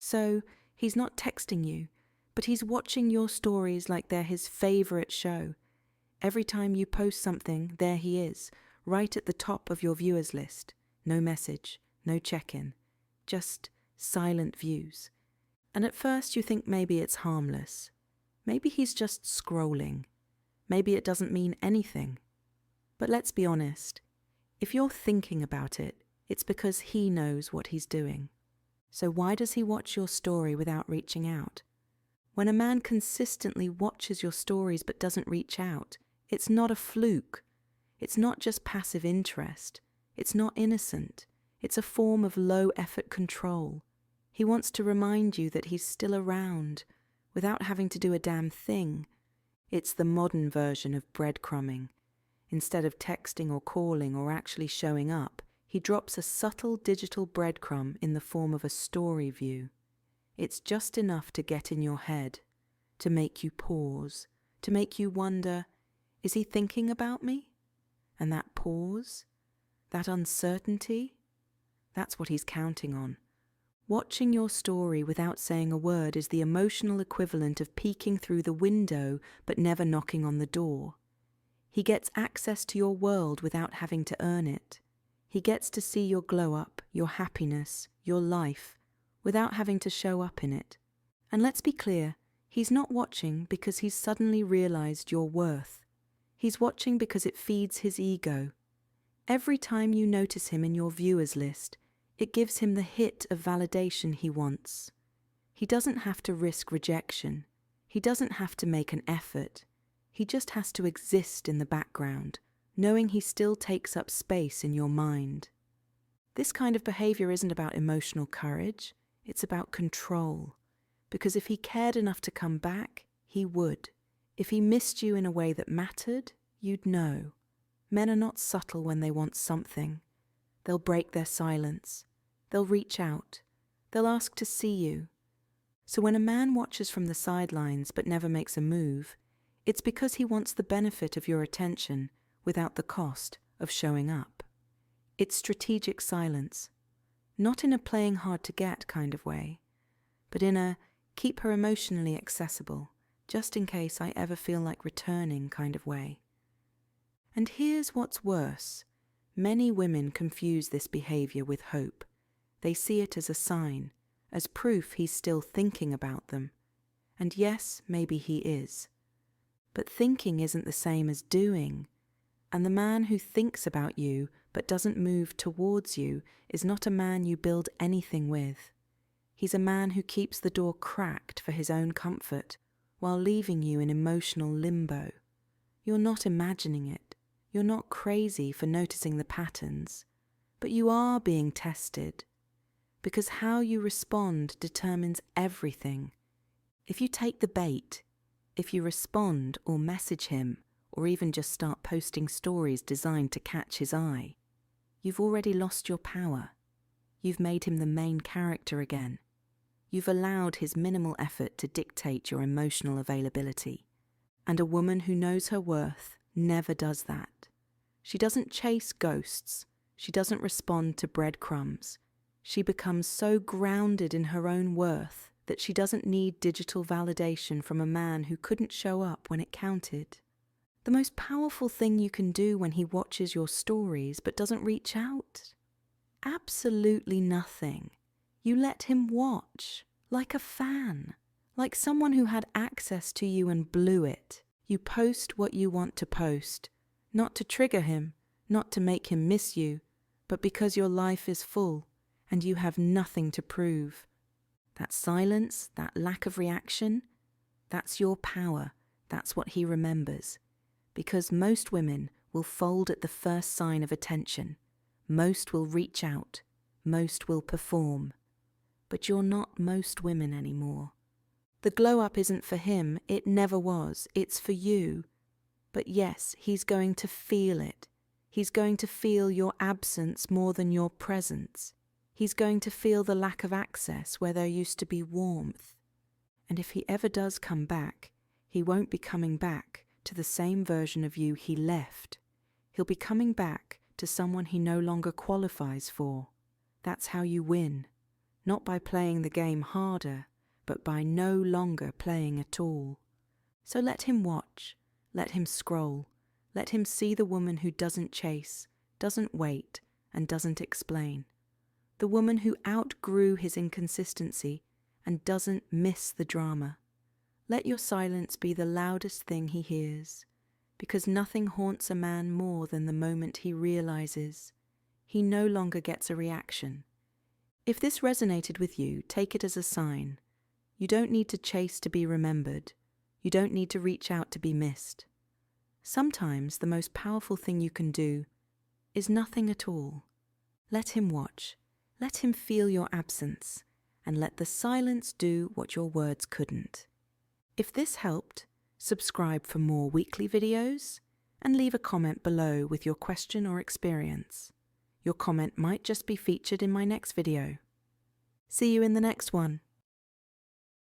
So, he's not texting you, but he's watching your stories like they're his favorite show. Every time you post something, there he is, right at the top of your viewers list. No message, no check-in, just silent views. And at first you think maybe it's harmless. Maybe he's just scrolling. Maybe it doesn't mean anything. But let's be honest. If you're thinking about it, it's because he knows what he's doing. So why does he watch your story without reaching out? When a man consistently watches your stories but doesn't reach out, it's not a fluke. It's not just passive interest. It's not innocent. It's a form of low-effort control. He wants to remind you that he's still around, without having to do a damn thing. It's the modern version of breadcrumbing. Instead of texting or calling or actually showing up, he drops a subtle digital breadcrumb in the form of a story view. It's just enough to get in your head, to make you pause, to make you wonder, is he thinking about me? And that pause, that uncertainty, that's what he's counting on. Watching your story without saying a word is the emotional equivalent of peeking through the window but never knocking on the door. He gets access to your world without having to earn it. He gets to see your glow-up, your happiness, your life, without having to show up in it. And let's be clear, he's not watching because he's suddenly realized your worth. He's watching because it feeds his ego. Every time you notice him in your viewers list, it gives him the hit of validation he wants. He doesn't have to risk rejection. He doesn't have to make an effort. He just has to exist in the background, knowing he still takes up space in your mind. This kind of behavior isn't about emotional courage, it's about control. Because if he cared enough to come back, he would. If he missed you in a way that mattered, you'd know. Men are not subtle when they want something. They'll break their silence. They'll reach out. They'll ask to see you. So when a man watches from the sidelines but never makes a move, it's because he wants the benefit of your attention without the cost of showing up. It's strategic silence, not in a playing hard to get kind of way, but in a keep her emotionally accessible, just in case I ever feel like returning kind of way. And here's what's worse. Many women confuse this behavior with hope. They see it as a sign, as proof he's still thinking about them. And yes, maybe he is. But thinking isn't the same as doing. And the man who thinks about you but doesn't move towards you is not a man you build anything with. He's a man who keeps the door cracked for his own comfort while leaving you in emotional limbo. You're not imagining it. You're not crazy for noticing the patterns. But you are being tested. Because how you respond determines everything. If you take the bait, if you respond or message him, or even just start posting stories designed to catch his eye, you've already lost your power. You've made him the main character again. You've allowed his minimal effort to dictate your emotional availability. And a woman who knows her worth never does that. She doesn't chase ghosts. She doesn't respond to breadcrumbs. She becomes so grounded in her own worth that she doesn't need digital validation from a man who couldn't show up when it counted. The most powerful thing you can do when he watches your stories but doesn't reach out? Absolutely nothing. You let him watch, like a fan, like someone who had access to you and blew it. You post what you want to post, not to trigger him, not to make him miss you, but because your life is full and you have nothing to prove. That silence, that lack of reaction, that's your power. That's what he remembers. Because most women will fold at the first sign of attention. Most will reach out. Most will perform. But you're not most women anymore. The glow-up isn't for him. It never was. It's for you. But yes, he's going to feel it. He's going to feel your absence more than your presence. He's going to feel the lack of access where there used to be warmth. And if he ever does come back, he won't be coming back to the same version of you he left. He'll be coming back to someone he no longer qualifies for. That's how you win. not by playing the game harder, but by no longer playing at all. So let him watch, let him scroll, let him see the woman who doesn't chase, doesn't wait, and doesn't explain. The woman who outgrew his inconsistency and doesn't miss the drama. Let your silence be the loudest thing he hears, because nothing haunts a man more than the moment he realizes he no longer gets a reaction. If this resonated with you, take it as a sign. You don't need to chase to be remembered. You don't need to reach out to be missed. Sometimes the most powerful thing you can do is nothing at all. Let him watch. Let him feel your absence, and let the silence do what your words couldn't. If this helped, subscribe for more weekly videos, and leave a comment below with your question or experience. Your comment might just be featured in my next video. See you in the next one.